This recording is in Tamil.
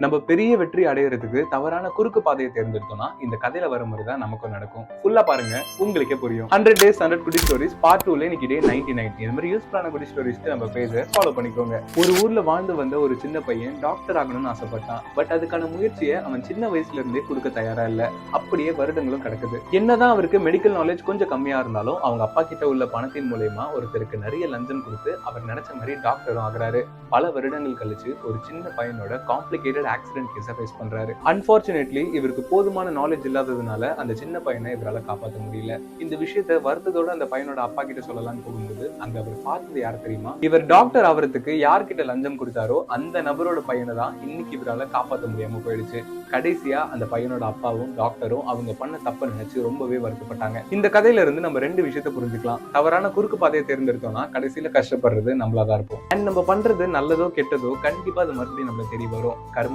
நம்ம பெரிய வெற்றி அடையிறதுக்கு தவறான குறுக்கு பாதையை தேர்ந்தெடுத்தோம்னா இந்த கதையில வர மாதிரி தான் நமக்கும் நடக்கும். ஃபுல்லா பாருங்க, உங்களுக்கே புரியும். 100 days 100 குடி ஸ்டோரிஸ் பார்ட் 2ல இன்னைக்கு டே 99. இது மாதிரி யூஸ்ஃபுல்லான குடி ஸ்டோரிஸ்க்கு நம்ம பேஜை ஃபாலோ பண்ணிக்கோங்க. ஒரு ஊர்ல வாழ்ந்து வந்த ஒரு சின்ன பையன் டாக்டர் ஆகணும்னு ஆசைப்பட்டான். பட் அதுக்கான முயற்சியை அவன் சின்ன வயசுல இருந்தே கொடுக்க தயாரா இல்ல. அப்படியே வருடங்களும் கிடக்குது. என்னதான் அவருக்கு மெடிக்கல் நாலேஜ் கொஞ்சம் கம்மியா இருந்தாலும் அவங்க அப்பா கிட்ட உள்ள பணத்தின் மூலமா ஒருத்தருக்கு நிறைய லஞ்சம் கொடுத்து அவர் நினைச்ச மாதிரி டாக்டரும் ஆகுறாரு. பல வருடங்கள் கழிச்சு ஒரு சின்ன பையனோட காம்ப்ளிகேட்டட் ஆக்சிடென்ட் கேஸை ஃபேஸ் பண்றாரு. அன்பார்ச்சுனேட்லி இவருக்கு போதுமான நாலேஜ் இல்லாததுனால அந்த சின்ன பையனை இவரால காப்பாற்ற முடியல. இந்த விஷயத்த வருத்தத்தோட அந்த பையனோட அப்பா கிட்ட சொல்லலாம்னு போகும்போது அங்க அவர் பார்த்தது யார் தெரியுமா? இவர் டாக்டர் ஆகிறதுக்கு யார்கிட்ட லஞ்சம் கொடுத்தாரோ அந்த நபரோட பையனை தான் இன்னைக்கு இவரால காப்பாற்ற முடியாம போயிடுச்சு. கடைசியா அந்த பையனோட அப்பாவும் டாக்டரும் அவங்க பண்ண தப்ப நினைச்சு ரொம்பவே வருத்தப்பட்டாங்க. இந்த கதையில இருந்து நம்ம ரெண்டு விஷயத்த புரிஞ்சுக்கலாம். தவறான குறுக்கு பாதையை தேர்ந்தெடுத்தோம்னா கடைசியில கஷ்டப்படுறது நம்மளாதான் இருப்போம். அண்ட் நம்ம பண்றது நல்லதோ கெட்டதோ கண்டிப்பா அது மறுபடியும் நம்மள தெரிய வரும். கர்ம